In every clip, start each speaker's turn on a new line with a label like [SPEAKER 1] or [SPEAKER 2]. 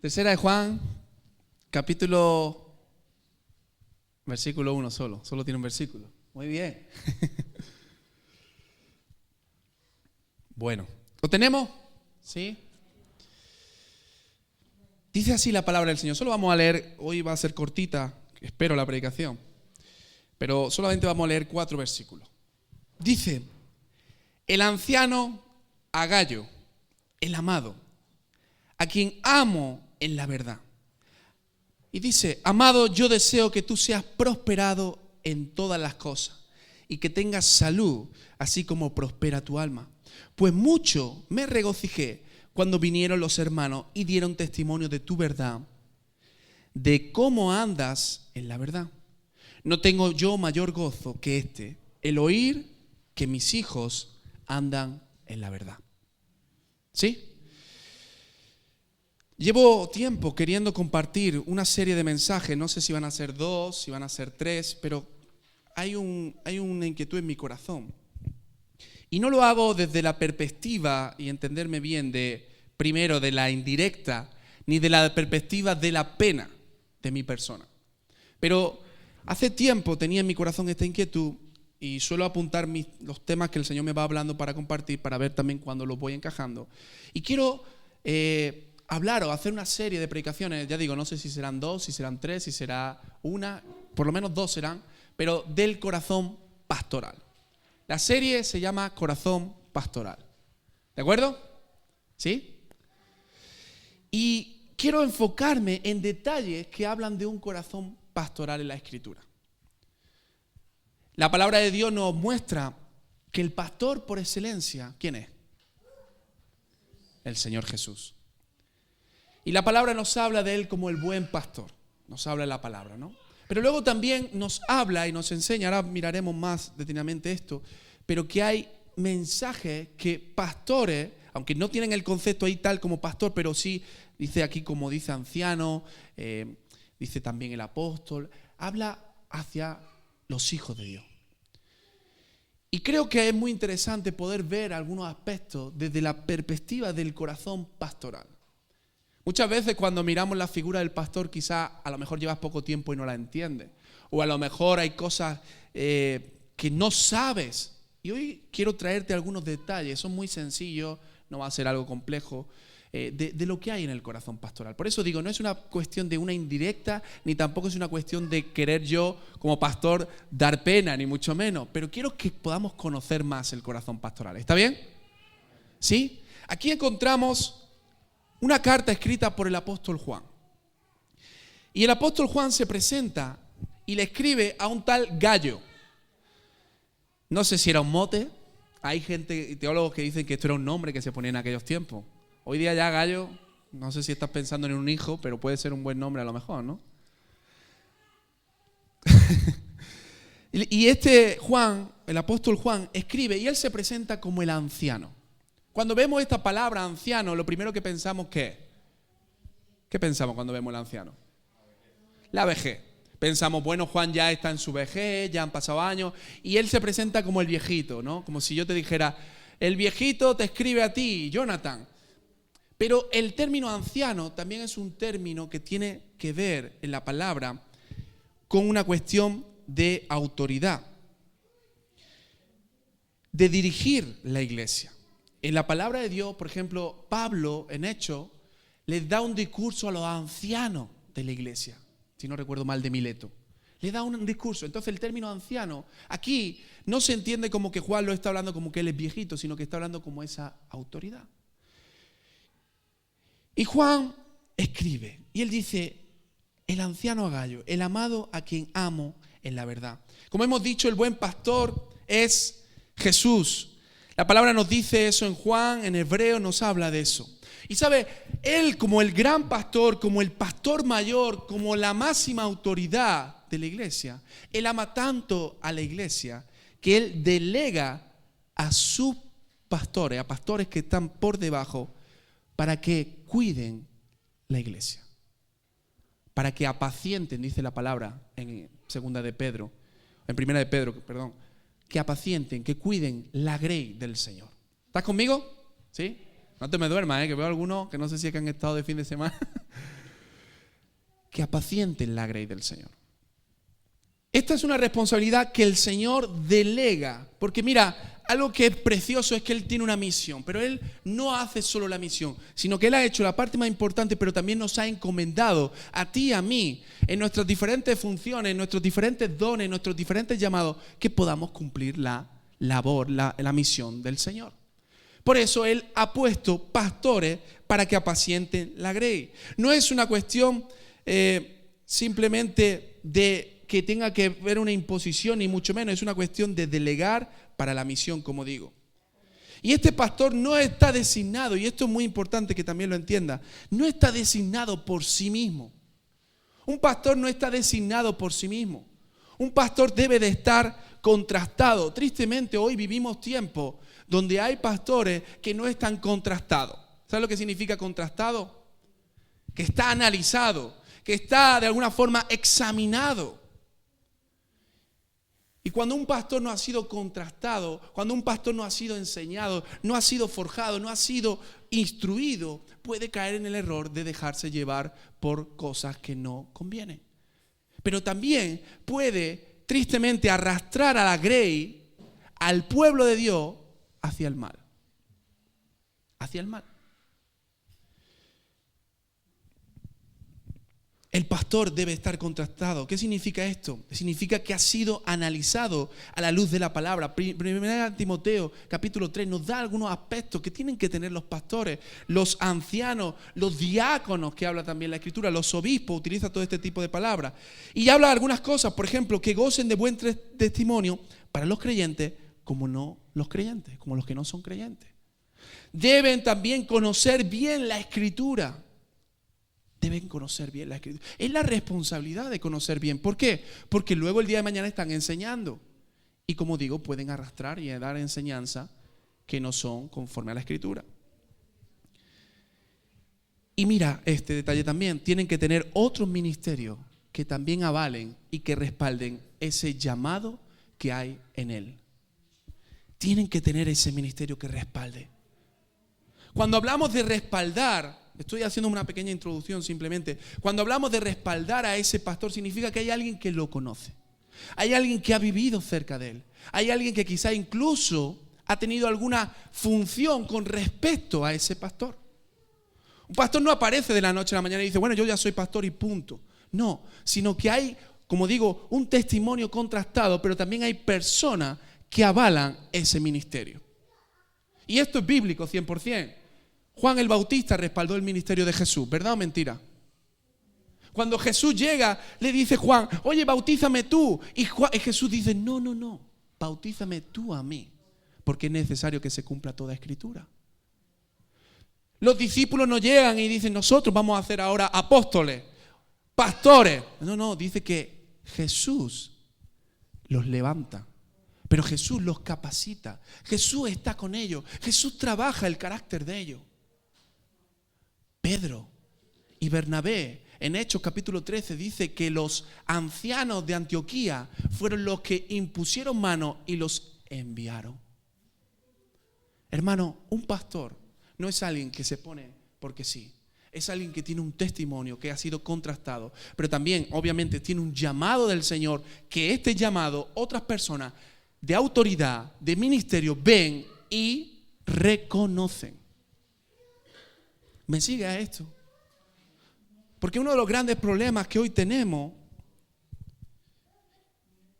[SPEAKER 1] Tercera de Juan, capítulo, versículo 1 solo tiene un versículo. Muy bien. Bueno, ¿lo tenemos? ¿Sí? Dice así la palabra del Señor. Solo vamos a leer, hoy va a ser cortita, espero la predicación, pero solamente vamos a leer 4 versículos. Dice, el anciano Agallo, el amado, a quien amo en la verdad. Y dice, amado, yo deseo que tú seas prosperado en todas las cosas y que tengas salud, así como prospera tu alma. Pues mucho me regocijé cuando vinieron los hermanos y dieron testimonio de tu verdad, de cómo andas en la verdad. No tengo yo mayor gozo que este, el oír que mis hijos andan en la verdad. ¿Sí? Llevo tiempo queriendo compartir una serie de mensajes, no sé si van a ser 2, si van a ser 3, pero hay una inquietud en mi corazón. Y no lo hago desde la perspectiva, y entenderme bien, primero de la indirecta, ni de la perspectiva de la pena de mi persona. Pero hace tiempo tenía en mi corazón esta inquietud y suelo apuntar los temas que el Señor me va hablando para compartir, para ver también cuándo los voy encajando. Y quiero hablar o hacer una serie de predicaciones, ya digo, no sé si serán 2, si serán 3, si será una, por lo menos 2 serán, pero del corazón pastoral. La serie se llama Corazón Pastoral. ¿De acuerdo? ¿Sí? Y quiero enfocarme en detalles que hablan de un corazón pastoral en la Escritura. La palabra de Dios nos muestra que el pastor por excelencia, ¿quién es? El Señor Jesús. Y la palabra nos habla de Él como el buen pastor. Nos habla la palabra, ¿no? Pero luego también nos habla y nos enseña, ahora miraremos más detenidamente esto, pero que hay mensajes que pastores, aunque no tienen el concepto ahí tal como pastor, pero sí, dice aquí como dice anciano, dice también el apóstol, habla hacia los hijos de Dios. Y creo que es muy interesante poder ver algunos aspectos desde la perspectiva del corazón pastoral. Muchas veces cuando miramos la figura del pastor, quizás a lo mejor llevas poco tiempo y no la entiendes. O a lo mejor hay cosas que no sabes. Y hoy quiero traerte algunos detalles, son muy sencillos, no va a ser algo complejo, de lo que hay en el corazón pastoral. Por eso digo, no es una cuestión de una indirecta, ni tampoco es una cuestión de querer yo como pastor dar pena, ni mucho menos. Pero quiero que podamos conocer más el corazón pastoral. ¿Está bien? ¿Sí? Aquí encontramos una carta escrita por el apóstol Juan. Y el apóstol Juan se presenta y le escribe a un tal Gallo. No sé si era un mote. Hay gente, teólogos que dicen que esto era un nombre que se ponía en aquellos tiempos. Hoy día ya Gallo, no sé si estás pensando en un hijo, pero puede ser un buen nombre a lo mejor, ¿no? Y este Juan, el apóstol Juan, escribe y él se presenta como el anciano. Cuando vemos esta palabra anciano, lo primero que pensamos, ¿qué es? ¿Qué pensamos cuando vemos el anciano? La vejez. Pensamos, bueno, Juan ya está en su vejez, ya han pasado años, y él se presenta como el viejito, ¿no? Como si yo te dijera, el viejito te escribe a ti, Jonathan. Pero el término anciano también es un término que tiene que ver en la palabra con una cuestión de autoridad, de dirigir la iglesia. En la palabra de Dios, por ejemplo, Pablo en Hechos les da un discurso a los ancianos de la iglesia, si no recuerdo mal, de Mileto. Le da un discurso. Entonces el término anciano aquí no se entiende como que Juan lo está hablando como que él es viejito, sino que está hablando como esa autoridad. Y Juan escribe, y él dice, el anciano Agallo, el amado a quien amo en la verdad. Como hemos dicho, el buen pastor es Jesús. La palabra nos dice eso en Juan, en hebreo nos habla de eso. Y sabe, él como el gran pastor, como el pastor mayor, como la máxima autoridad de la iglesia, él ama tanto a la iglesia que él delega a sus pastores, a pastores que están por debajo, para que cuiden la iglesia, para que apacienten, dice la palabra en primera de Pedro, que apacienten, que cuiden la grey del Señor. ¿Estás conmigo? ¿Sí? No te me duermas, que veo algunos que no sé si es que han estado de fin de semana que apacienten la grey del Señor. Esta es una responsabilidad que el Señor delega, porque mira, algo que es precioso es que Él tiene una misión, pero Él no hace solo la misión, sino que Él ha hecho la parte más importante, pero también nos ha encomendado a ti y a mí, en nuestras diferentes funciones, en nuestros diferentes dones, en nuestros diferentes llamados, que podamos cumplir la labor, la misión del Señor. Por eso Él ha puesto pastores para que apacienten la grey. No es una cuestión simplemente de que tenga que ver una imposición, ni mucho menos, es una cuestión de delegar para la misión, como digo. Y este pastor no está designado, y esto es muy importante que también lo entienda, no está designado por sí mismo. Un pastor no está designado por sí mismo. Un pastor debe de estar contrastado. Tristemente hoy vivimos tiempos donde hay pastores que no están contrastados. ¿Sabes lo que significa contrastado? Que está analizado, que está de alguna forma examinado. Y cuando un pastor no ha sido contrastado, cuando un pastor no ha sido enseñado, no ha sido forjado, no ha sido instruido, puede caer en el error de dejarse llevar por cosas que no convienen. Pero también puede tristemente arrastrar a la grey, al pueblo de Dios, hacia el mal. Hacia el mal. El pastor debe estar contrastado. ¿Qué significa esto? Significa que ha sido analizado a la luz de la palabra. Primera Timoteo, capítulo 3, nos da algunos aspectos que tienen que tener los pastores, los ancianos, los diáconos, que habla también la Escritura, los obispos, utiliza todo este tipo de palabras. Y habla de algunas cosas, por ejemplo, que gocen de buen testimonio para los creyentes, como no los creyentes, como los que no son creyentes. Deben también conocer bien la Escritura. Deben conocer bien la Escritura. Es la responsabilidad de conocer bien. ¿Por qué? Porque luego el día de mañana están enseñando. Y como digo, pueden arrastrar y dar enseñanza que no son conforme a la Escritura. Y mira este detalle también. Tienen que tener otros ministerios que también avalen y que respalden ese llamado que hay en él. Tienen que tener ese ministerio que respalde. Cuando hablamos de respaldar, estoy haciendo una pequeña introducción simplemente. Cuando hablamos de respaldar a ese pastor, significa que hay alguien que lo conoce. Hay alguien que ha vivido cerca de él. Hay alguien que quizá incluso ha tenido alguna función con respecto a ese pastor. Un pastor no aparece de la noche a la mañana y dice, bueno, yo ya soy pastor y punto. No, sino que hay, como digo, un testimonio contrastado, pero también hay personas que avalan ese ministerio. Y esto es bíblico 100%. Juan el Bautista respaldó el ministerio de Jesús, ¿verdad o mentira? Cuando Jesús llega, le dice Juan, oye, bautízame tú. Y Jesús dice, no, bautízame tú a mí, porque es necesario que se cumpla toda Escritura. Los discípulos no llegan y dicen, nosotros vamos a hacer ahora apóstoles, pastores. No, dice que Jesús los levanta. Pero Jesús los capacita. Jesús está con ellos. Jesús trabaja el carácter de ellos. Pedro y Bernabé, en Hechos capítulo 13, dice que los ancianos de Antioquía fueron los que impusieron mano y los enviaron. Hermano, un pastor no es alguien que se pone porque sí. Es alguien que tiene un testimonio que ha sido contrastado. Pero también, obviamente, tiene un llamado del Señor, que este llamado, otras personas de autoridad, de ministerio, ven y reconocen. ¿Me sigue a esto? Porque uno de los grandes problemas que hoy tenemos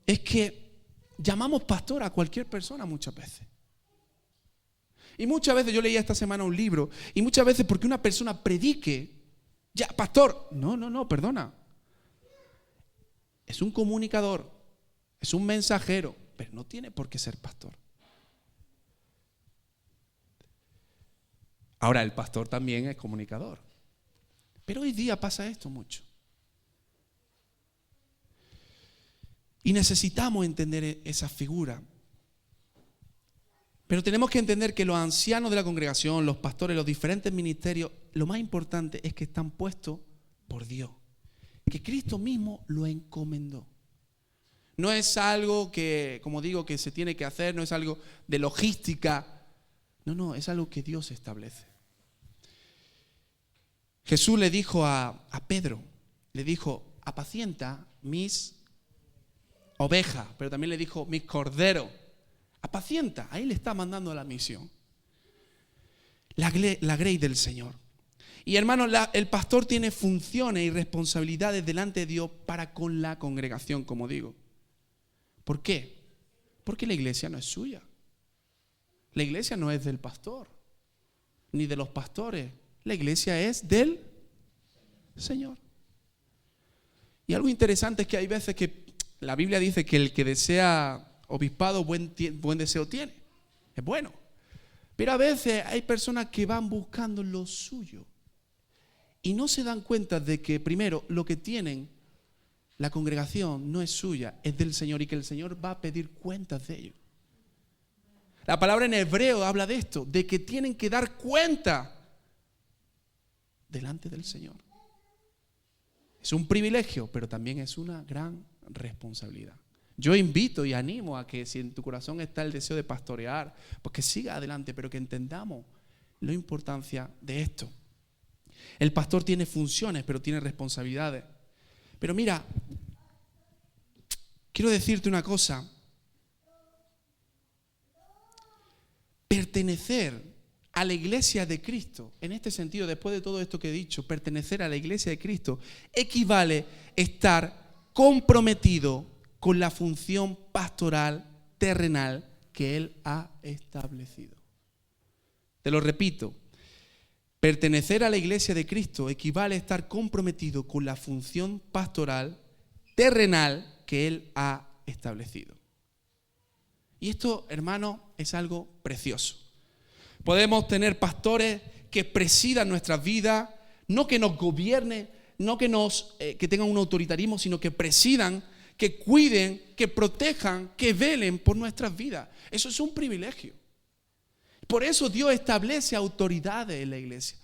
[SPEAKER 1] es que llamamos pastor a cualquier persona muchas veces. Y muchas veces, yo leía esta semana un libro, y muchas veces porque una persona predique, ya, pastor, no, perdona. Es un comunicador, es un mensajero, pero no tiene por qué ser pastor. Ahora, el pastor también es comunicador. Pero hoy día pasa esto mucho. Y necesitamos entender esa figura. Pero tenemos que entender que los ancianos de la congregación, los pastores, los diferentes ministerios, lo más importante es que están puestos por Dios. Que Cristo mismo lo encomendó. No es algo que, como digo, que se tiene que hacer, no es algo de logística. No, es algo que Dios establece. Jesús le dijo a Pedro, le dijo, apacienta mis ovejas, pero también le dijo, mis corderos. Apacienta, ahí le está mandando la misión. La grey del Señor. Y hermano, el pastor tiene funciones y responsabilidades delante de Dios para con la congregación, como digo. ¿Por qué? Porque la iglesia no es suya. La iglesia no es del pastor, ni de los pastores. La iglesia es del Señor. Y algo interesante es que hay veces que la Biblia dice que el que desea obispado buen deseo tiene. Es bueno. Pero a veces hay personas que van buscando lo suyo y no se dan cuenta de que primero lo que tienen, la congregación no es suya, es del Señor y que el Señor va a pedir cuentas de ello. La palabra en hebreo habla de esto, de que tienen que dar cuenta delante del Señor. Es un privilegio, pero también es una gran responsabilidad. Yo invito y animo a que si en tu corazón está el deseo de pastorear, pues que siga adelante, pero que entendamos la importancia de esto. El pastor tiene funciones, pero tiene responsabilidades. Pero mira, quiero decirte una cosa. Pertenecer a la iglesia de Cristo, en este sentido, después de todo esto que he dicho, pertenecer a la iglesia de Cristo equivale a estar comprometido con la función pastoral terrenal que Él ha establecido. Te lo repito, pertenecer a la iglesia de Cristo equivale a estar comprometido con la función pastoral terrenal que Él ha establecido. Y esto, hermano, es algo precioso. Podemos tener pastores que presidan nuestras vidas, no que nos gobiernen, no que tengan un autoritarismo, sino que presidan, que cuiden, que protejan, que velen por nuestras vidas. Eso es un privilegio. Por eso Dios establece autoridades en la iglesia.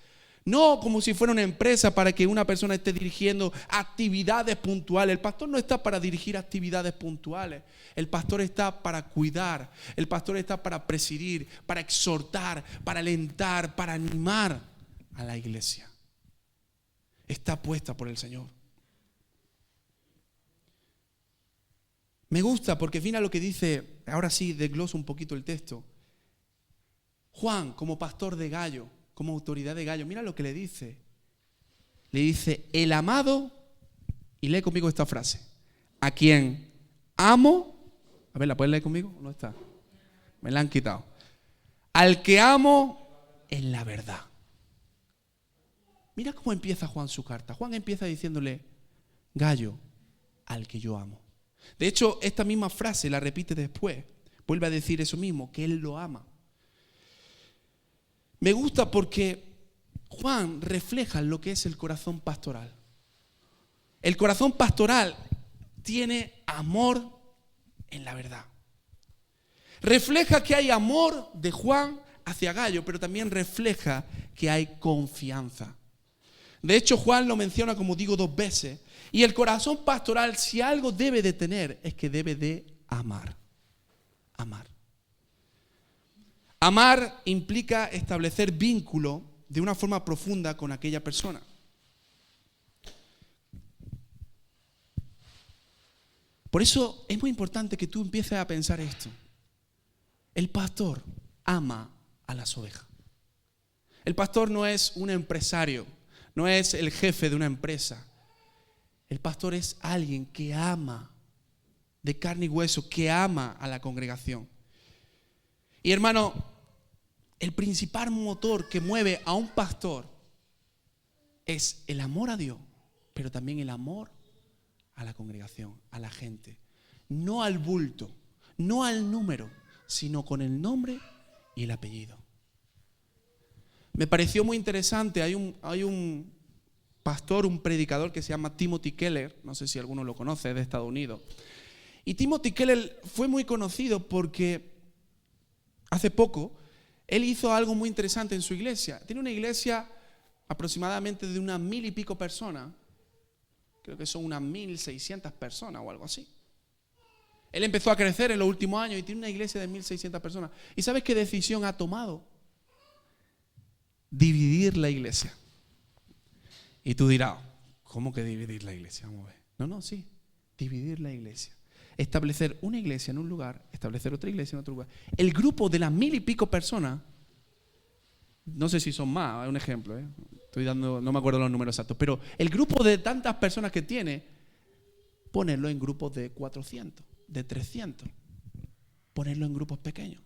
[SPEAKER 1] No como si fuera una empresa para que una persona esté dirigiendo actividades puntuales. El pastor no está para dirigir actividades puntuales. El pastor está para cuidar. El pastor está para presidir, para exhortar, para alentar, para animar a la iglesia. Está puesta por el Señor. Me gusta porque mira lo que dice, ahora sí desgloso un poquito el texto. Juan, como pastor de Gallo, como autoridad de Gallo, mira lo que le dice. Le dice, el amado, y lee conmigo esta frase, a quien amo, a ver, ¿la puedes leer conmigo? ¿No está? Me la han quitado. Al que amo en la verdad. Mira cómo empieza Juan su carta. Juan empieza diciéndole, Gallo, al que yo amo. De hecho, esta misma frase la repite después. Vuelve a decir eso mismo, que él lo ama. Me gusta porque Juan refleja lo que es el corazón pastoral. El corazón pastoral tiene amor en la verdad. Refleja que hay amor de Juan hacia Gallo, pero también refleja que hay confianza. De hecho, Juan lo menciona, como digo, 2 veces. Y el corazón pastoral, si algo debe de tener, es que debe de amar. Amar. Amar implica establecer vínculo de una forma profunda con aquella persona. Por eso es muy importante que tú empieces a pensar esto. El pastor ama a las ovejas. El pastor no es un empresario, no es el jefe de una empresa. El pastor es alguien que ama de carne y hueso, que ama a la congregación. Y hermano, el principal motor que mueve a un pastor es el amor a Dios, pero también el amor a la congregación, a la gente. No al bulto, no al número, sino con el nombre y el apellido. Me pareció muy interesante, hay un pastor, un predicador que se llama Timothy Keller, no sé si alguno lo conoce, es de Estados Unidos. Y Timothy Keller fue muy conocido porque hace poco él hizo algo muy interesante en su iglesia. Tiene una iglesia aproximadamente de unas 1000 y pico personas. Creo que son unas 1600 personas o algo así. Él empezó a crecer en los últimos años y tiene una iglesia de 1600 personas. ¿Y sabes qué decisión ha tomado? Dividir la iglesia. Y tú dirás, ¿Cómo que dividir la iglesia? Vamos a ver. No, sí. Dividir la iglesia. Establecer una iglesia en un lugar, establecer otra iglesia en otro lugar. El grupo de las 1,000 y pico personas, no sé si son más, es un ejemplo, no me acuerdo los números exactos, pero el grupo de tantas personas que tiene, ponerlo en grupos de 400, de 300, ponerlo en grupos pequeños.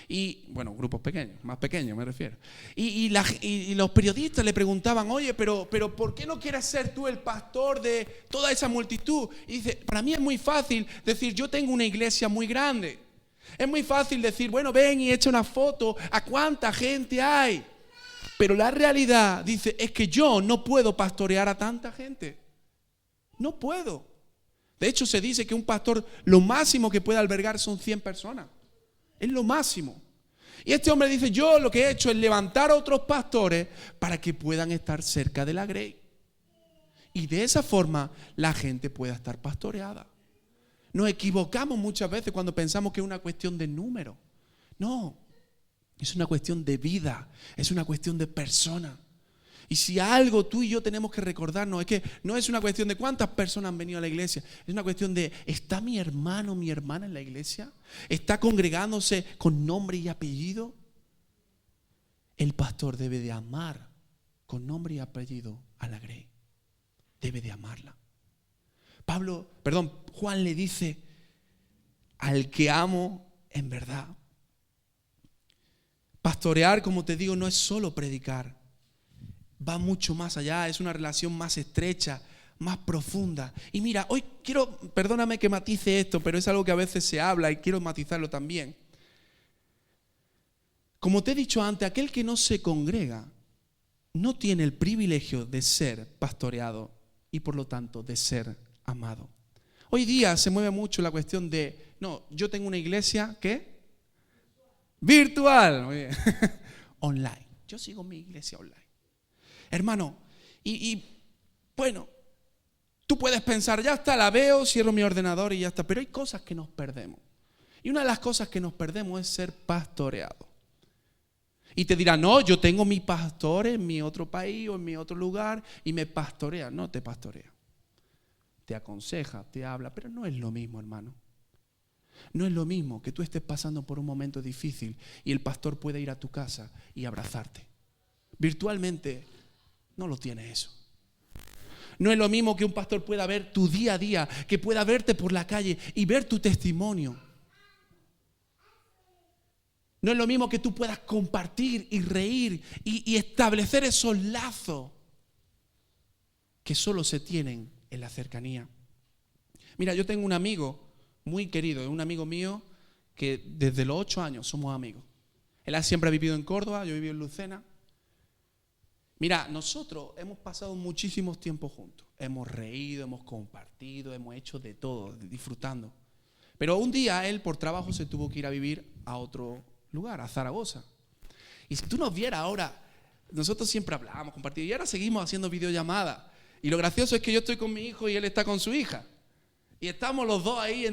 [SPEAKER 1] Y, bueno, grupos pequeños, más pequeños me refiero. Y los periodistas le preguntaban, oye, pero ¿por qué no quieres ser tú el pastor de toda esa multitud? Y dice, para mí es muy fácil decir, yo tengo una iglesia muy grande. Es muy fácil decir, bueno, ven y echa una foto, ¿a cuánta gente hay? Pero la realidad, dice, es que yo no puedo pastorear a tanta gente. No puedo. De hecho, se dice que un pastor, lo máximo que puede albergar son 100 personas. Es lo máximo. Y este hombre dice, yo lo que he hecho es levantar a otros pastores para que puedan estar cerca de la grey. Y de esa forma la gente pueda estar pastoreada. Nos equivocamos muchas veces cuando pensamos que es una cuestión de número. No, es una cuestión de vida, es una cuestión de persona. Y si algo tú y yo tenemos que recordarnos es que no es una cuestión de cuántas personas han venido a la iglesia, es una cuestión de, ¿está mi hermano o mi hermana en la iglesia? ¿Está congregándose con nombre y apellido? El pastor debe de amar con nombre y apellido a la grey. Debe de amarla. Juan le dice, al que amo en verdad. Pastorear, como te digo, no es solo predicar. Va mucho más allá, es una relación más estrecha, más profunda. Y mira, hoy perdóname que matice esto, pero es algo que a veces se habla y quiero matizarlo también. Como te he dicho antes, aquel que no se congrega no tiene el privilegio de ser pastoreado y por lo tanto de ser amado. Hoy día se mueve mucho la cuestión de, no, yo tengo una iglesia, ¿qué? Virtual, muy bien. Online. Yo sigo mi iglesia online. Hermano, bueno, tú puedes pensar, ya está, la veo, cierro mi ordenador y ya está, pero hay cosas que nos perdemos. Y una de las cosas que nos perdemos es ser pastoreado. Y te dirán, no, yo tengo mi pastor en mi otro país o en mi otro lugar y me pastorea. No te pastorea. Te aconseja, te habla, pero no es lo mismo, hermano. No es lo mismo que tú estés pasando por un momento difícil y el pastor puede ir a tu casa y abrazarte. Virtualmente no lo tiene eso. No es lo mismo que un pastor pueda ver tu día a día, que pueda verte por la calle y ver tu testimonio. No es lo mismo que tú puedas compartir y reír y establecer esos lazos que solo se tienen en la cercanía. Mira, yo tengo un amigo muy querido, es un amigo mío que desde los 8 años somos amigos. Él siempre ha vivido en Córdoba, yo he vivido en Lucena. Mira, nosotros hemos pasado muchísimos tiempos juntos. Hemos reído, hemos compartido, hemos hecho de todo, disfrutando. Pero un día él por trabajo se tuvo que ir a vivir a otro lugar, a Zaragoza. Y si tú nos vieras ahora, nosotros siempre hablábamos, compartíamos y ahora seguimos haciendo videollamadas. Y lo gracioso es que yo estoy con mi hijo y él está con su hija. Y estamos los dos ahí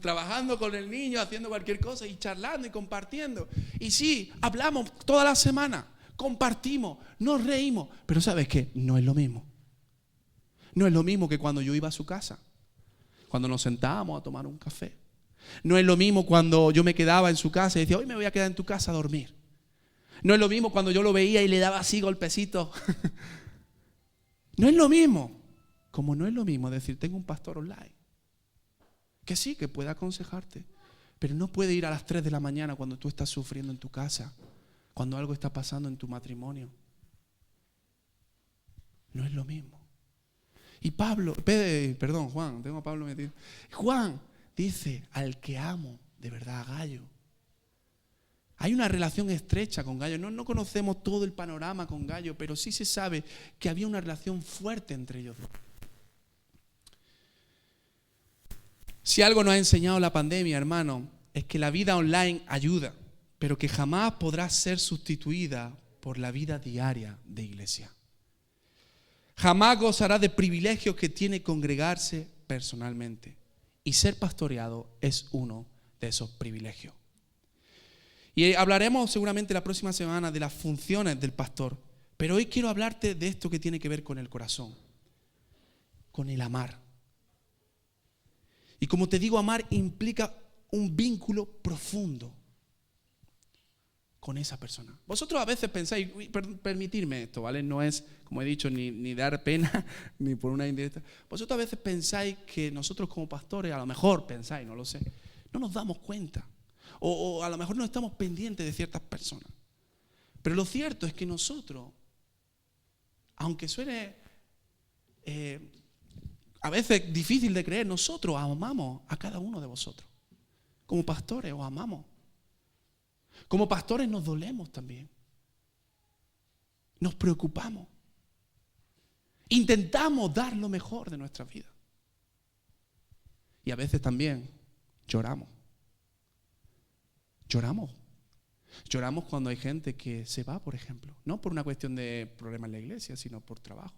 [SPEAKER 1] trabajando con el niño, haciendo cualquier cosa y charlando y compartiendo. Y sí, hablamos toda la semana, compartimos, nos reímos. Pero ¿sabes qué? No es lo mismo. No es lo mismo que cuando yo iba a su casa, cuando nos sentábamos a tomar un café. No es lo mismo cuando yo me quedaba en su casa y decía, hoy me voy a quedar en tu casa a dormir. No es lo mismo cuando yo lo veía y le daba así golpecitos. No es lo mismo. Como no es lo mismo decir, tengo un pastor online. Que sí, que puede aconsejarte. Pero no puede ir a las 3 de la mañana cuando tú estás sufriendo en tu casa. Cuando algo está pasando en tu matrimonio. No es lo mismo. Y Juan, tengo a Pablo metido. Juan dice, al que amo, de verdad, a Gallo. Hay una relación estrecha con Gallo. No conocemos todo el panorama con Gallo, pero sí se sabe que había una relación fuerte entre ellos dos. Si algo nos ha enseñado la pandemia, hermano, es que la vida online ayuda, pero que jamás podrá ser sustituida por la vida diaria de iglesia. Jamás gozará de privilegios que tiene congregarse personalmente. Y ser pastoreado es uno de esos privilegios. Y hablaremos seguramente la próxima semana de las funciones del pastor, Pero hoy quiero hablarte de esto que tiene que ver con el corazón, con el amar. Y como te digo, amar implica un vínculo profundo con esa persona. Vosotros a veces pensáis, permitirme esto, ¿vale? No es, como he dicho, ni dar pena, ni por una indirecta. Vosotros a veces pensáis que nosotros como pastores, a lo mejor pensáis, no lo sé, no nos damos cuenta. O a lo mejor no estamos pendientes de ciertas personas. Pero lo cierto es que nosotros, aunque suene a veces difícil de creer, nosotros amamos a cada uno de vosotros. Como pastores os amamos. Como pastores nos dolemos también. Nos preocupamos. Intentamos dar lo mejor de nuestra vida. Y a veces también lloramos. Lloramos. Lloramos cuando hay gente que se va, por ejemplo. No por una cuestión de problemas en la iglesia, sino por trabajo.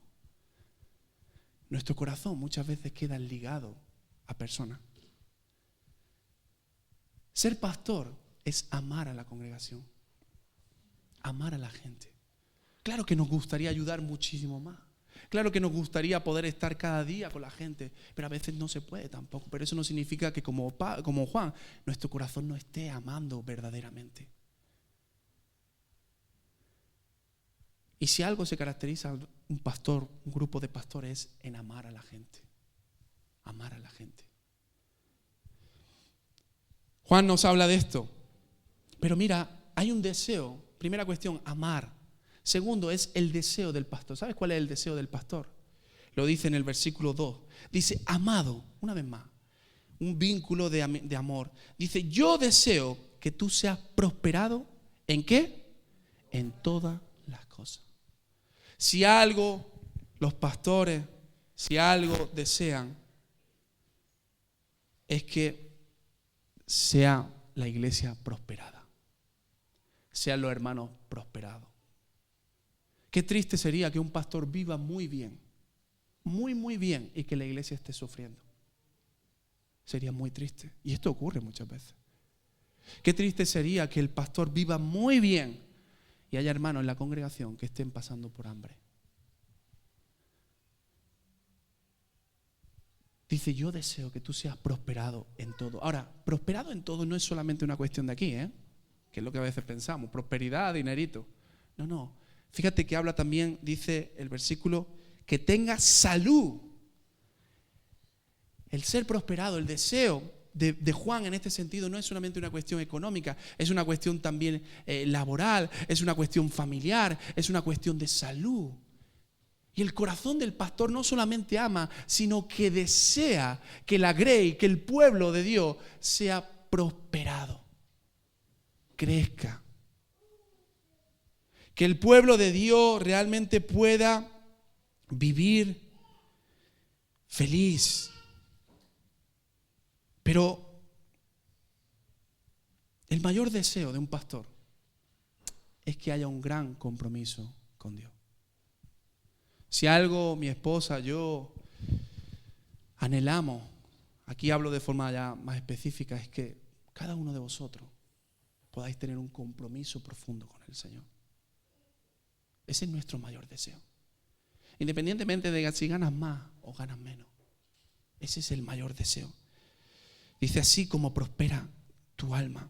[SPEAKER 1] Nuestro corazón muchas veces queda ligado a personas. Ser pastor es amar a la congregación, amar a la gente. Claro que nos gustaría ayudar muchísimo más. Claro que nos gustaría poder estar cada día con la gente, pero a veces no se puede tampoco. Pero eso no significa que como Juan, nuestro corazón no esté amando verdaderamente. Y si algo se caracteriza un pastor, un grupo de pastores, es en amar a la gente. Amar a la gente. Juan nos habla de esto. Pero mira, hay un deseo. Primera cuestión, amar. Segundo, es el deseo del pastor. ¿Sabes cuál es el deseo del pastor? Lo dice en el versículo 2. Dice, amado, una vez más. Un vínculo de amor. Dice, yo deseo que tú seas prosperado. ¿En qué? En todas las cosas. Si algo los pastores, si algo desean, es que sea la iglesia prosperada, sean los hermanos prosperados. Qué triste sería que un pastor viva muy bien, muy bien, y que la iglesia esté sufriendo. Sería muy triste, y esto ocurre muchas veces. Qué triste sería que el pastor viva muy bien y haya hermanos en la congregación que estén pasando por hambre. Dice, yo deseo que tú seas prosperado en todo. Ahora, prosperado en todo no es solamente una cuestión de aquí, que es lo que a veces pensamos, prosperidad, dinerito. No. Fíjate que habla también, dice el versículo, que tenga salud. El ser prosperado, el deseo de Juan en este sentido no es solamente una cuestión económica, es una cuestión también laboral, es una cuestión familiar, es una cuestión de salud. Y el corazón del pastor no solamente ama, sino que desea que la grey, que el pueblo de Dios sea prosperado, crezca. Que el pueblo de Dios realmente pueda vivir feliz. Pero el mayor deseo de un pastor es que haya un gran compromiso con Dios. Si algo mi esposa, yo anhelamos, aquí hablo de forma ya más específica, es que cada uno de vosotros podáis tener un compromiso profundo con el Señor. Ese es nuestro mayor deseo. Independientemente de si ganas más o ganas menos. Ese es el mayor deseo. Dice, así como prospera tu alma.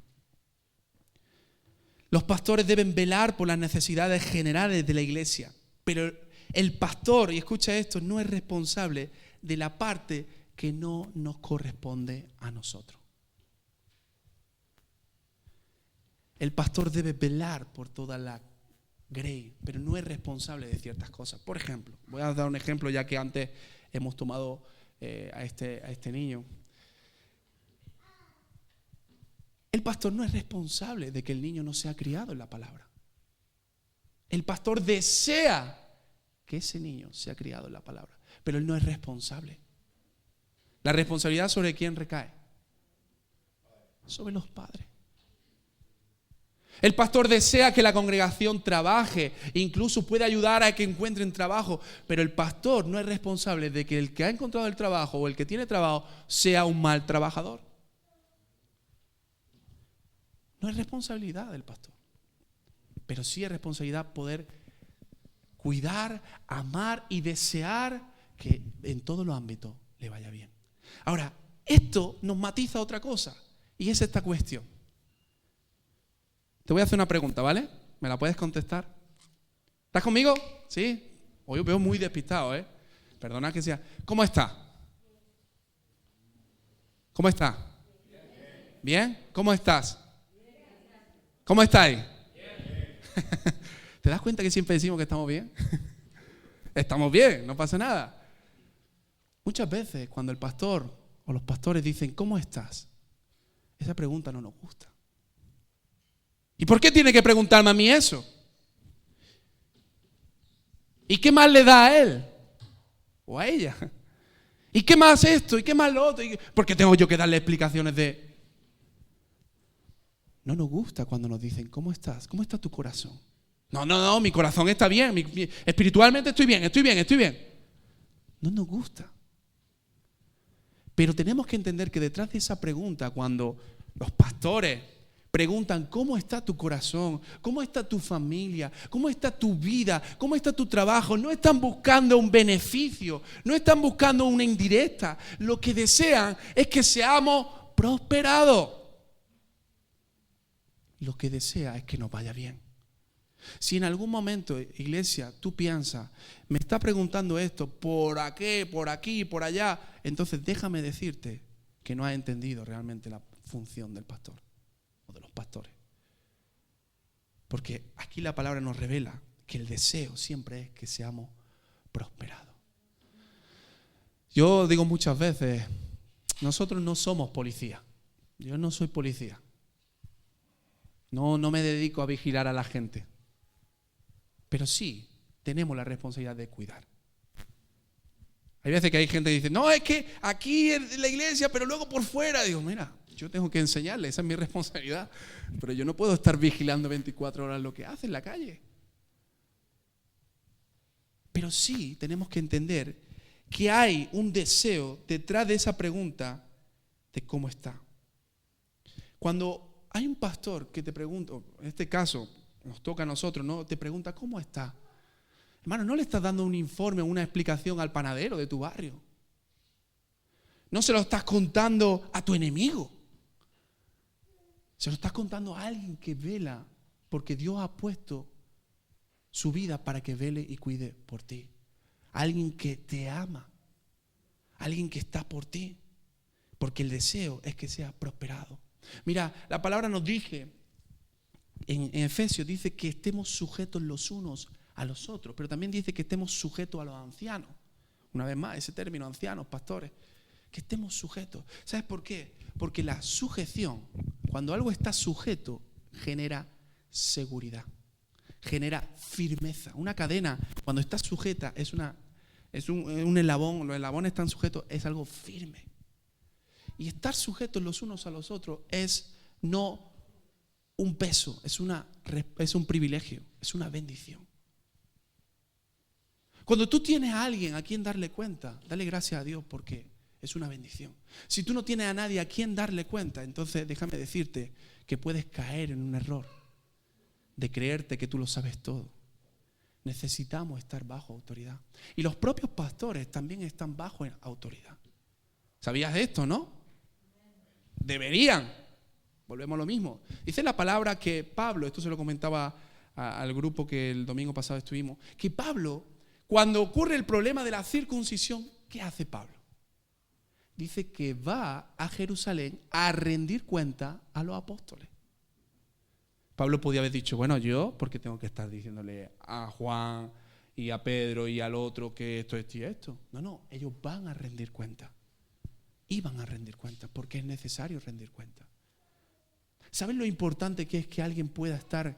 [SPEAKER 1] Los pastores deben velar por las necesidades generales de la iglesia, pero el pastor, y escucha esto, no es responsable de la parte que no nos corresponde a nosotros. El pastor debe velar por toda la grey, pero no es responsable de ciertas cosas. Por ejemplo, voy a dar un ejemplo ya que antes hemos tomado a este niño. El pastor no es responsable de que el niño no sea criado en la palabra. El pastor desea que ese niño sea criado en la palabra, pero él no es responsable. ¿La responsabilidad sobre quién recae? Sobre los padres. El pastor desea que la congregación trabaje, incluso puede ayudar a que encuentren trabajo, pero el pastor no es responsable de que el que ha encontrado el trabajo o el que tiene trabajo sea un mal trabajador. No es responsabilidad del pastor, pero sí es responsabilidad poder cuidar, amar y desear que en todos los ámbitos le vaya bien. Ahora, esto nos matiza otra cosa, y es esta cuestión. Te voy a hacer una pregunta, ¿vale? ¿Me la puedes contestar? ¿Estás conmigo? ¿Sí? Hoy os veo muy despistado, ¿eh? Perdona que sea. ¿Cómo está? ¿Cómo está? ¿Bien? ¿Cómo estás? ¿Cómo estáis? ¿Te das cuenta que siempre decimos que estamos bien? Estamos bien, no pasa nada. Muchas veces cuando el pastor o los pastores dicen ¿cómo estás? Esa pregunta no nos gusta. ¿Y por qué tiene que preguntarme a mí eso? ¿Y qué más le da a él? ¿O a ella? ¿Y qué más esto? ¿Y qué más lo otro? ¿Por qué tengo yo que darle explicaciones de...? No nos gusta cuando nos dicen ¿cómo estás? ¿Cómo está tu corazón? No, mi corazón está bien, espiritualmente estoy bien. No nos gusta. Pero tenemos que entender que detrás de esa pregunta, cuando los pastores preguntan ¿cómo está tu corazón? ¿Cómo está tu familia? ¿Cómo está tu vida? ¿Cómo está tu trabajo? No están buscando un beneficio, no están buscando una indirecta. Lo que desean es que seamos prosperados. Lo que desea es que nos vaya bien. Si en algún momento, iglesia, tú piensas, me está preguntando esto, ¿por qué? ¿Por aquí? ¿Por allá? Entonces déjame decirte que no has entendido realmente la función del pastor o de los pastores. Porque aquí la palabra nos revela que el deseo siempre es que seamos prosperados. Yo digo muchas veces, nosotros no somos policía. Yo no soy policía. No me dedico a vigilar a la gente. Pero sí tenemos la responsabilidad de cuidar. Hay veces que hay gente que dice, no, es que aquí en la iglesia, pero luego por fuera. Digo, mira, yo tengo que enseñarle, esa es mi responsabilidad. Pero yo no puedo estar vigilando 24 horas lo que hace en la calle. Pero sí tenemos que entender que hay un deseo detrás de esa pregunta de cómo está. Cuando hay un pastor que te pregunta, en este caso nos toca a nosotros, ¿no? Te pregunta ¿cómo está? Hermano, no le estás dando un informe o una explicación al panadero de tu barrio. No se lo estás contando a tu enemigo. Se lo estás contando a alguien que vela, porque Dios ha puesto su vida para que vele y cuide por ti. Alguien que te ama. Alguien que está por ti. Porque el deseo es que seas prosperado. Mira, la palabra nos dice, en Efesios dice que estemos sujetos los unos a los otros, pero también dice que estemos sujetos a los ancianos. Una vez más, ese término, ancianos, pastores, que estemos sujetos. ¿Sabes por qué? Porque la sujeción, cuando algo está sujeto, genera seguridad, genera firmeza. Una cadena, cuando está sujeta, es un eslabón, los eslabones están sujetos, es algo firme. Y estar sujetos los unos a los otros es no un peso, es un privilegio, es una bendición. Cuando tú tienes a alguien a quien darle cuenta, dale gracias a Dios porque es una bendición. Si tú no tienes a nadie a quien darle cuenta, entonces déjame decirte que puedes caer en un error de creerte que tú lo sabes todo. Necesitamos estar bajo autoridad. Y los propios pastores también están bajo autoridad. ¿Sabías de esto, no? Deberían. Volvemos a lo mismo. Dice la palabra que Pablo, esto se lo comentaba al grupo que el domingo pasado estuvimos, que Pablo, cuando ocurre el problema de la circuncisión, ¿qué hace Pablo? Dice que va a Jerusalén a rendir cuenta a los apóstoles. Pablo podía haber dicho, bueno, yo, ¿por qué tengo que estar diciéndole a Juan y a Pedro y al otro que esto y esto? No, ellos van a rendir cuenta. Iban a rendir cuenta porque es necesario rendir cuenta. ¿Sabes lo importante que es que alguien pueda estar,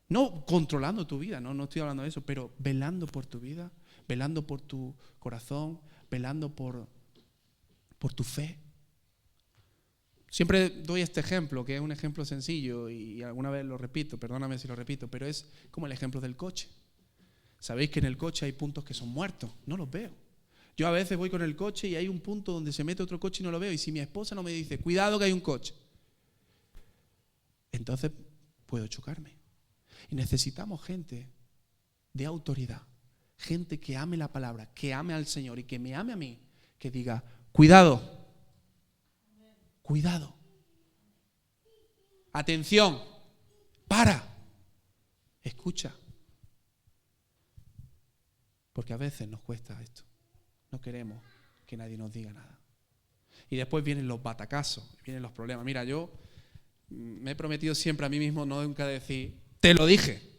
[SPEAKER 1] no controlando tu vida, no estoy hablando de eso, pero velando por tu vida, velando por tu corazón, velando por tu fe? Siempre doy este ejemplo, que es un ejemplo sencillo y alguna vez lo repito, perdóname si lo repito, pero es como el ejemplo del coche. Sabéis que en el coche hay puntos que son muertos, no los veo. Yo a veces voy con el coche y hay un punto donde se mete otro coche y no lo veo, y si mi esposa no me dice, cuidado que hay un coche, entonces puedo chocarme. Y necesitamos gente de autoridad gente que ame la palabra, que ame al Señor y que me ame a mí, que diga, cuidado, cuidado, atención, para, escucha. Porque a veces nos cuesta esto. No queremos que nadie nos diga nada. Y después vienen los batacazos, vienen los problemas. Mira, yo me he prometido siempre a mí mismo no nunca decir, te lo dije.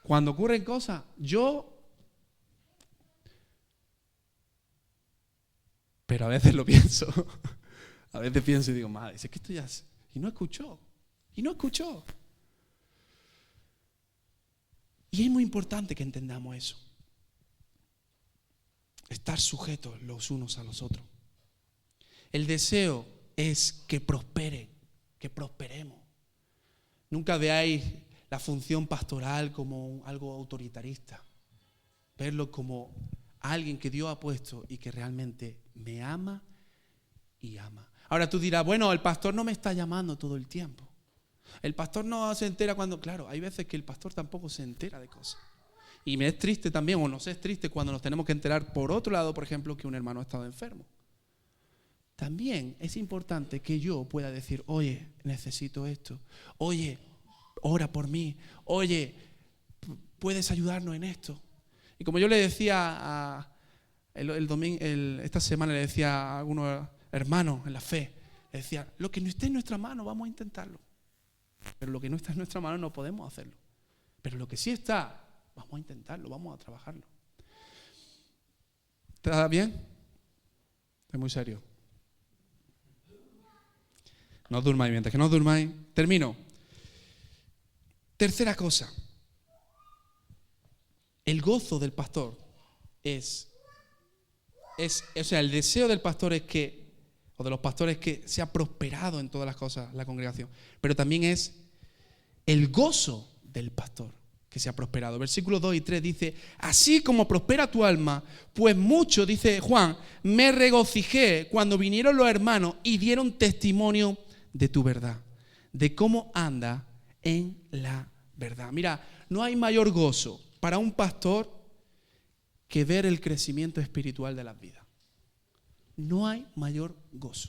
[SPEAKER 1] Cuando ocurren cosas, pero a veces lo pienso. A veces pienso y digo, madre, es que esto ya... Y no escuchó. Y es muy importante que entendamos eso. Estar sujetos los unos a los otros. El deseo es que prospere, que prosperemos. Nunca veáis la función pastoral como algo autoritarista. Verlo como alguien que Dios ha puesto y que realmente me ama y ama. Ahora tú dirás, bueno, el pastor no me está llamando todo el tiempo. El pastor no se entera cuando... Claro, hay veces que el pastor tampoco se entera de cosas. Y me es triste también, o nos es triste cuando nos tenemos que enterar por otro lado, por ejemplo, que un hermano ha estado enfermo. También es importante que yo pueda decir, oye, necesito esto. Oye, ora por mí. Oye, ¿puedes ayudarnos en esto? Y como yo le decía esta semana, le decía a algunos hermanos en la fe, le decía, lo que no esté en nuestra mano, vamos a intentarlo. Pero lo que no está en nuestra mano no podemos hacerlo. Pero lo que sí está, vamos a intentarlo, vamos a trabajarlo. ¿Está bien? Es muy serio. No os durmáis, mientras que no os durmáis. Termino. Tercera cosa. El gozo del pastor el deseo del pastor es que, o de los pastores, que sea prosperado en todas las cosas la congregación. Pero también es el gozo del pastor que sea prosperado. Versículos 2 y 3 dice, así como prospera tu alma, pues mucho, dice Juan, me regocijé cuando vinieron los hermanos y dieron testimonio de tu verdad, de cómo anda en la verdad. Mira, no hay mayor gozo para un pastor que ver el crecimiento espiritual de las vidas. No hay mayor gozo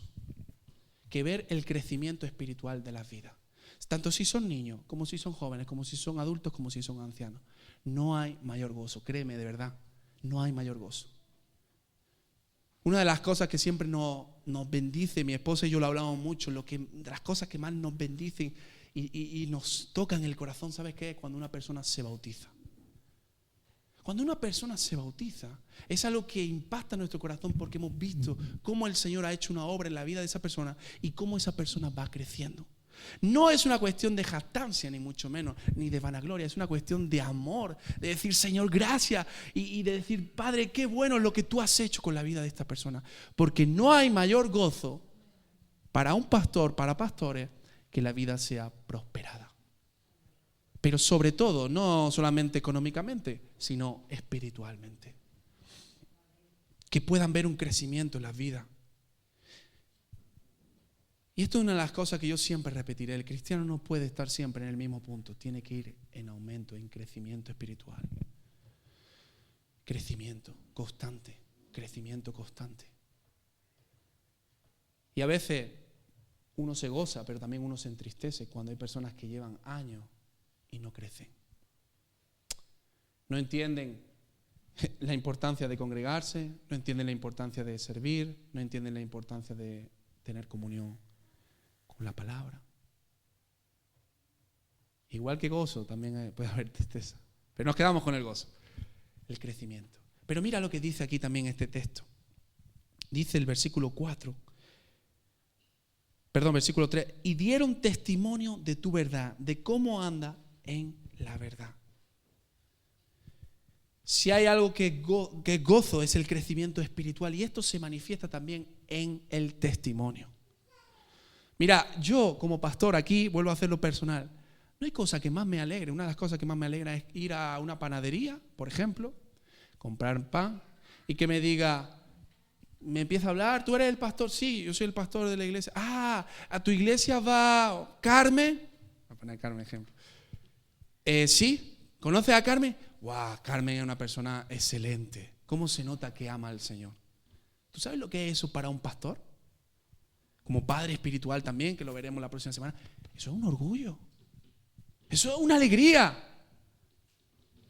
[SPEAKER 1] que ver el crecimiento espiritual de las vidas. Tanto si son niños, como si son jóvenes, como si son adultos, como si son ancianos. No hay mayor gozo, créeme, de verdad, no hay mayor gozo. Una de las cosas que siempre nos bendice, mi esposa y yo lo hablamos mucho, de las cosas que más nos bendicen y nos tocan el corazón, ¿sabes qué? Cuando una persona se bautiza. Cuando una persona se bautiza, es algo que impacta nuestro corazón porque hemos visto cómo el Señor ha hecho una obra en la vida de esa persona y cómo esa persona va creciendo. No es una cuestión de jactancia, ni mucho menos, ni de vanagloria, es una cuestión de amor, de decir, Señor, gracias, y de decir, Padre, qué bueno es lo que tú has hecho con la vida de esta persona. Porque no hay mayor gozo para un pastor, para pastores, que la vida sea prosperada. Pero sobre todo, no solamente económicamente, sino espiritualmente. Que puedan ver un crecimiento en las vidas. Y esto es una de las cosas que yo siempre repetiré. El cristiano no puede estar siempre en el mismo punto. Tiene que ir en aumento, en crecimiento espiritual. Crecimiento constante. Crecimiento constante. Y a veces uno se goza, pero también uno se entristece cuando hay personas que llevan años y no crecen. No entienden la importancia de congregarse, no entienden la importancia de servir, no entienden la importancia de tener comunión con la palabra. Igual que gozo, también puede haber tristeza. Pero nos quedamos con el gozo, el crecimiento. Pero mira lo que dice aquí también este texto. Dice el versículo 3, y dieron testimonio de tu verdad, de cómo anda en la verdad. Si hay algo que gozo es el crecimiento espiritual y esto se manifiesta también en el testimonio. Mira, yo como pastor aquí, vuelvo a hacerlo personal, no hay cosa que más me alegre. Una de las cosas que más me alegra es ir a una panadería, por ejemplo, comprar pan y que me diga, me empieza a hablar, ¿tú eres el pastor? Sí, yo soy el pastor de la iglesia. Ah, ¿a tu iglesia va Carmen? Voy a poner Carmen ejemplo. Sí, ¿conoces a Carmen? wow, Carmen es una persona excelente. ¿Cómo se nota que ama al Señor? ¿Tú sabes lo que es eso para un pastor? Como padre espiritual también, que lo veremos la próxima semana. Eso es un orgullo. Eso es una alegría.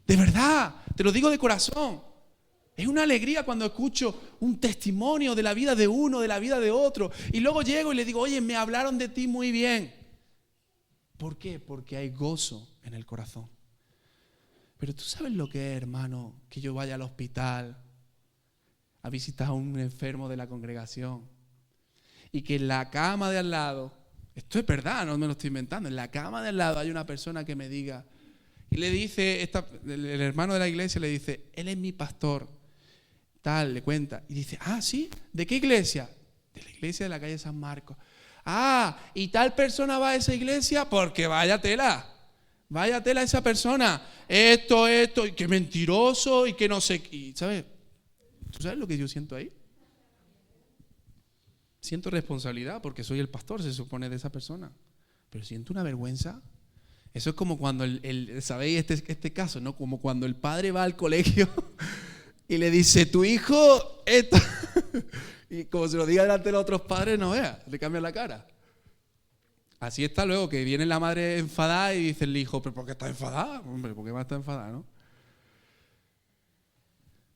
[SPEAKER 1] De verdad, te lo digo de corazón. Es una alegría cuando escucho un testimonio de la vida de uno, de la vida de otro. Y luego llego y le digo, oye, me hablaron de ti muy bien. ¿Por qué? Porque hay gozo en el corazón. Pero tú sabes lo que es, hermano, que yo vaya al hospital a visitar a un enfermo de la congregación y que en la cama de al lado, esto es verdad, no me lo estoy inventando, en la cama de al lado hay una persona que me diga, y le dice, el hermano de la iglesia le dice, él es mi pastor, tal, le cuenta, y dice, ah, ¿sí? ¿De qué iglesia? De la iglesia de la calle San Marcos. Ah, y tal persona va a esa iglesia porque vaya tela esa persona, esto, y que mentiroso, y que no sé, y ¿sabes? ¿Tú sabes lo que yo siento ahí? Siento responsabilidad porque soy el pastor, se supone, de esa persona. Pero siento una vergüenza. Eso es como cuando, ¿sabéis este caso? ¿No? Como cuando el padre va al colegio y le dice, tu hijo, esto. Y como se lo diga delante de los otros padres, no vea, le cambia la cara. Así está luego, que viene la madre enfadada y dice el hijo, ¿pero por qué está enfadada? Hombre, ¿por qué va a estar enfadada, no?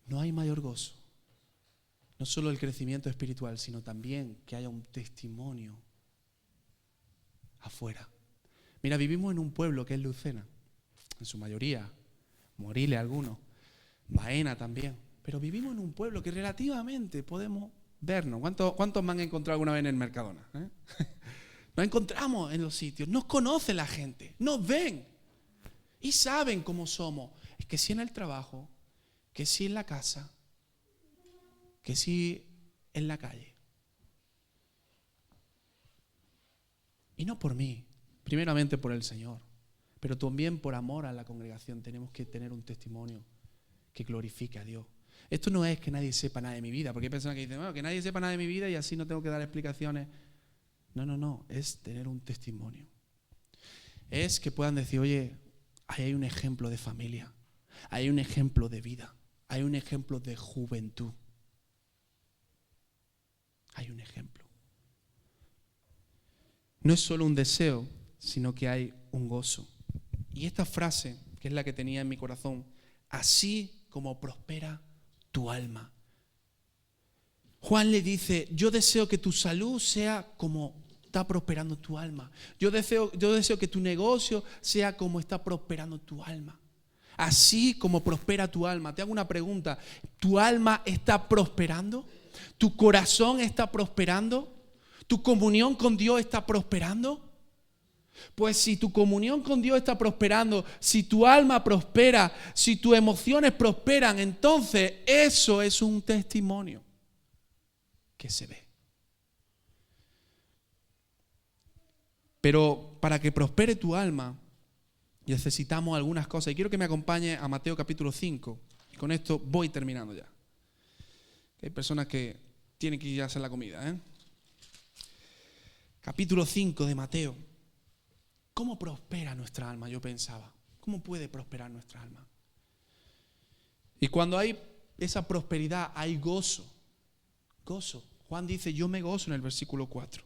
[SPEAKER 1] No hay mayor gozo. No solo el crecimiento espiritual, sino también que haya un testimonio afuera. Mira, vivimos en un pueblo que es Lucena, en su mayoría, Moriles algunos, Baena también, pero vivimos en un pueblo que relativamente podemos vernos. ¿Cuántos me han encontrado alguna vez en el Mercadona? Nos encontramos en los sitios, nos conoce la gente, nos ven y saben cómo somos. Es que si en el trabajo, que si en la casa, que si en la calle. Y no por mí, primeramente por el Señor, pero también por amor a la congregación tenemos que tener un testimonio que glorifique a Dios. Esto no es que nadie sepa nada de mi vida, porque hay personas que dicen, bueno, que nadie sepa nada de mi vida y así no tengo que dar explicaciones. No, es tener un testimonio. Es que puedan decir, oye, ahí hay un ejemplo de familia, ahí hay un ejemplo de vida, hay un ejemplo de juventud. Hay un ejemplo. No es solo un deseo, sino que hay un gozo. Y esta frase, que es la que tenía en mi corazón, así como prospera tu alma. Juan le dice, yo deseo que tu salud sea como está prosperando tu alma. Yo deseo que tu negocio sea como está prosperando tu alma. Así como prospera tu alma. Te hago una pregunta, ¿tu alma está prosperando? ¿Tu corazón está prosperando? ¿Tu comunión con Dios está prosperando? Pues si tu comunión con Dios está prosperando, si tu alma prospera, si tus emociones prosperan, entonces eso es un testimonio que se ve. Pero para que prospere tu alma, necesitamos algunas cosas. Y quiero que me acompañe a Mateo capítulo 5. Y con esto voy terminando ya. Hay personas que tienen que ir a hacer la comida, Capítulo 5 de Mateo. ¿Cómo prospera nuestra alma? Yo pensaba. ¿Cómo puede prosperar nuestra alma? Y cuando hay esa prosperidad, hay gozo. Gozo. Juan dice, yo me gozo en el versículo 4.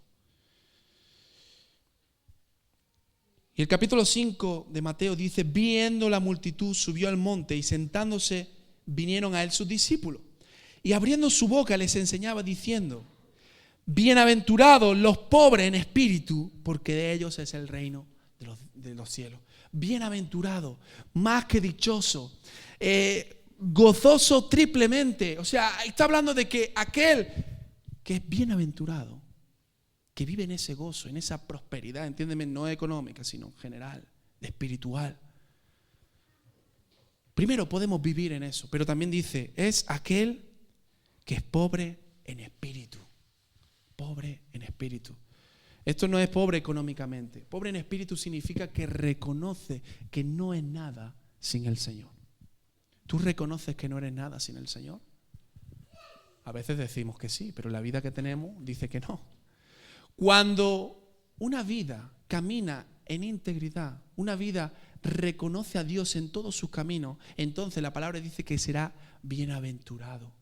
[SPEAKER 1] Y el capítulo 5 de Mateo dice, viendo la multitud, subió al monte y sentándose, vinieron a él sus discípulos. Y abriendo su boca les enseñaba diciendo, bienaventurados los pobres en espíritu, porque de ellos es el reino de los cielos. Bienaventurado, más que dichoso, gozoso triplemente. O sea, está hablando de que aquel que es bienaventurado, que vive en ese gozo, en esa prosperidad, entiéndeme, no económica, sino general, espiritual. Primero podemos vivir en eso, pero también dice, es aquel que es pobre en espíritu. Pobre en espíritu. Esto no es pobre económicamente. Pobre en espíritu significa que reconoce que no es nada sin el Señor. ¿Tú reconoces que no eres nada sin el Señor? A veces decimos que sí, pero la vida que tenemos dice que no. Cuando una vida camina en integridad, una vida reconoce a Dios en todos sus caminos, entonces la palabra dice que será bienaventurado.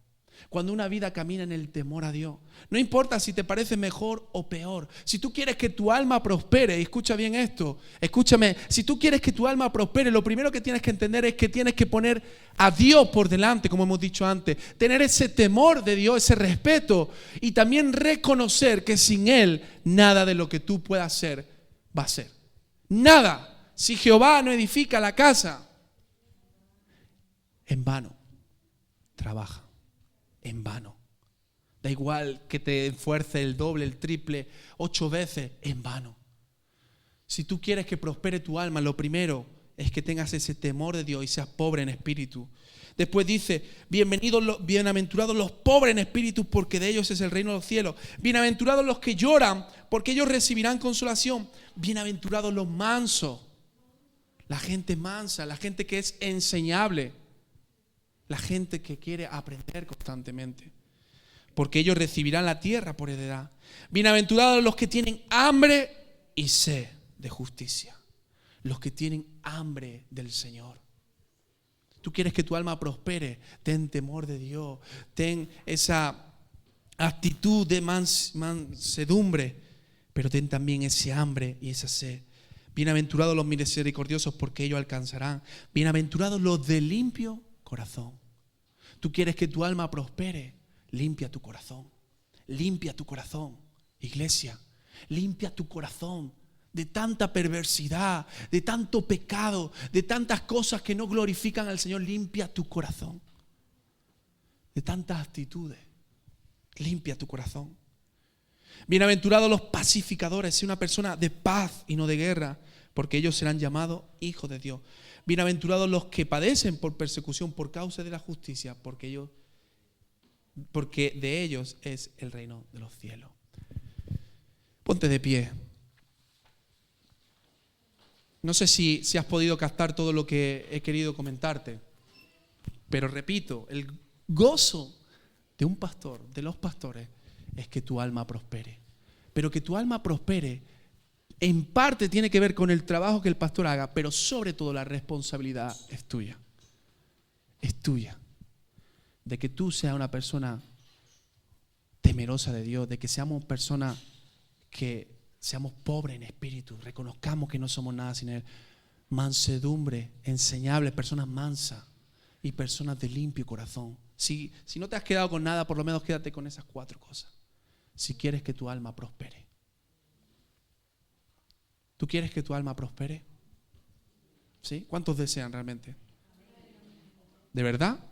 [SPEAKER 1] Cuando una vida camina en el temor a Dios, no importa si te parece mejor o peor, si tú quieres que tu alma prospere, y escucha bien esto, escúchame, si tú quieres que tu alma prospere, lo primero que tienes que entender es que tienes que poner a Dios por delante, como hemos dicho antes, tener ese temor de Dios, ese respeto, y también reconocer que sin Él nada de lo que tú puedas hacer va a ser. Nada. Si Jehová no edifica la casa, en vano trabaja. En vano. Da igual que te esfuerces el doble, el triple, 8 veces, en vano. Si tú quieres que prospere tu alma, lo primero es que tengas ese temor de Dios y seas pobre en espíritu. Después dice, bienaventurados los pobres en espíritu, porque de ellos es el reino de los cielos. Bienaventurados los que lloran, porque ellos recibirán consolación. Bienaventurados los mansos, la gente mansa, la gente que es enseñable. La gente que quiere aprender constantemente. Porque ellos recibirán la tierra por heredad. Bienaventurados los que tienen hambre y sed de justicia. Los que tienen hambre del Señor. Tú quieres que tu alma prospere. Ten temor de Dios. Ten esa actitud de mansedumbre. Pero ten también ese hambre y esa sed. Bienaventurados los misericordiosos, porque ellos alcanzarán. Bienaventurados los de limpio corazón. Tú quieres que tu alma prospere, limpia tu corazón. Limpia tu corazón, iglesia. Limpia tu corazón de tanta perversidad, de tanto pecado, de tantas cosas que no glorifican al Señor. Limpia tu corazón. De tantas actitudes. Limpia tu corazón. Bienaventurados los pacificadores, sé una persona de paz y no de guerra, porque ellos serán llamados hijos de Dios. Bienaventurados los que padecen por persecución por causa de la justicia, porque de ellos es el reino de los cielos. Ponte de pie. No sé si has podido captar todo lo que he querido comentarte, pero repito, el gozo de un pastor, de los pastores, es que tu alma prospere. Pero que tu alma prospere en parte tiene que ver con el trabajo que el pastor haga, pero sobre todo la responsabilidad es tuya. Es tuya. De que tú seas una persona temerosa de Dios, de que seamos personas que seamos pobres en espíritu, reconozcamos que no somos nada sin Él. Mansedumbre, enseñables, personas mansas y personas de limpio corazón. Si no te has quedado con nada, por lo menos quédate con esas 4 cosas. Si quieres que tu alma prospere. ¿Tú quieres que tu alma prospere? ¿Sí? ¿Cuántos desean realmente? ¿De verdad?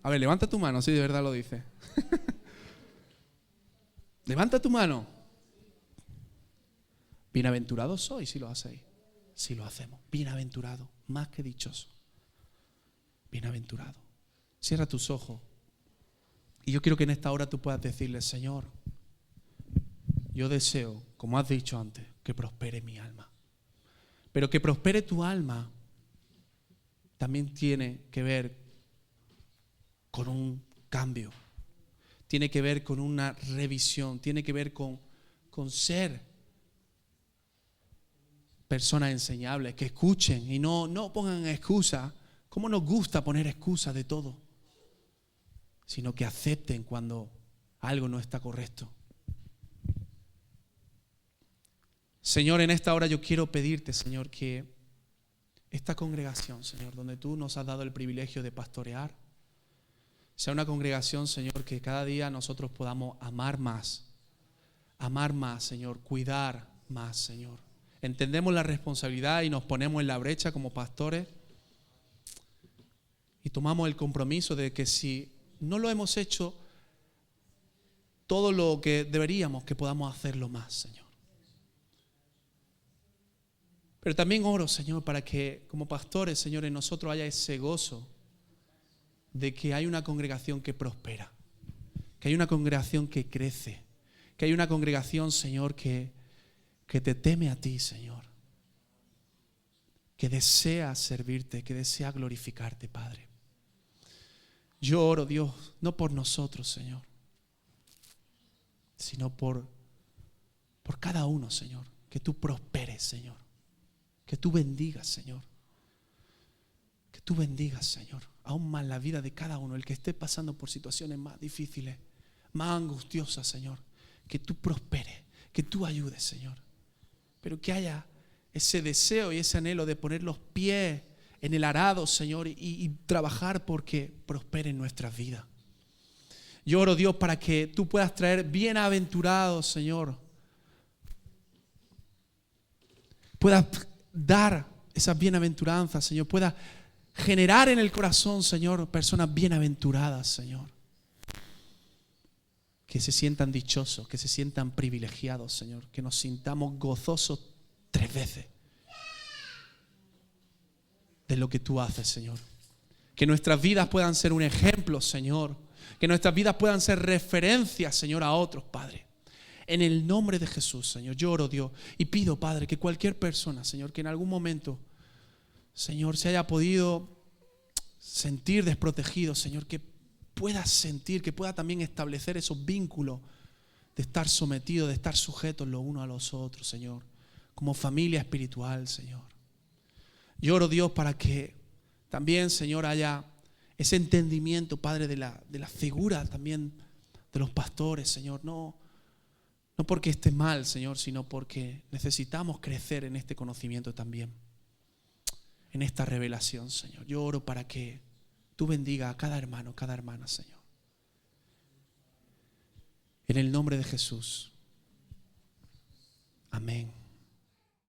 [SPEAKER 1] A ver, levanta tu mano, si de verdad lo dice. Levanta tu mano. Bienaventurados sois si lo hacéis. Si lo hacemos. Bienaventurado, más que dichoso. Bienaventurado. Cierra tus ojos. Y yo quiero que en esta hora tú puedas decirle, Señor, yo deseo, como has dicho antes, que prospere mi alma. Pero que prospere tu alma también tiene que ver con un cambio. Tiene que ver con una revisión. Tiene que ver con ser personas enseñables, que escuchen y no pongan excusas. ¿Cómo nos gusta poner excusas de todo? Sino que acepten cuando algo no está correcto. Señor, en esta hora yo quiero pedirte, Señor, que esta congregación, Señor, donde tú nos has dado el privilegio de pastorear, sea una congregación, Señor, que cada día nosotros podamos amar más, Señor, cuidar más, Señor. Entendemos la responsabilidad y nos ponemos en la brecha como pastores y tomamos el compromiso de que si no lo hemos hecho todo lo que deberíamos, que podamos hacerlo más, Señor. Pero también oro, Señor, para que como pastores, Señor, en nosotros haya ese gozo de que hay una congregación que prospera, que hay una congregación que crece, que hay una congregación, Señor, que te teme a ti, Señor, que desea servirte, que desea glorificarte, Padre. Yo oro, Dios, no por nosotros, Señor, sino por cada uno, Señor, que tú prosperes, Señor. Que tú bendigas, Señor. Que tú bendigas, Señor, aún más la vida de cada uno, el que esté pasando por situaciones más difíciles, más angustiosas, Señor. Que tú prosperes, que tú ayudes, Señor. Pero que haya ese deseo y ese anhelo de poner los pies en el arado, Señor, y trabajar porque prospere en nuestras vidas. Yo oro, Dios, para que tú puedas traer bienaventurados, Señor. Puedas dar esas bienaventuranzas, Señor. Puedas generar en el corazón, Señor, personas bienaventuradas, Señor. Que se sientan dichosos, que se sientan privilegiados, Señor. Que nos sintamos gozosos 3 veces de lo que tú haces, Señor. Que nuestras vidas puedan ser un ejemplo, Señor. Que nuestras vidas puedan ser referencias, Señor, a otros, Padre. En el nombre de Jesús, Señor, yo oro, Dios, y pido, Padre, que cualquier persona, Señor, que en algún momento, Señor, se haya podido sentir desprotegido, Señor, que pueda sentir, que pueda también establecer esos vínculos de estar sometidos, de estar sujetos los unos a los otros, Señor, como familia espiritual, Señor. Yo oro, Dios, para que también, Señor, haya ese entendimiento, Padre, de la figura también de los pastores, Señor. No porque esté mal, Señor, sino porque necesitamos crecer en este conocimiento también, en esta revelación, Señor. Yo oro para que tú bendiga a cada hermano, cada hermana, Señor. En el nombre de Jesús. Amén.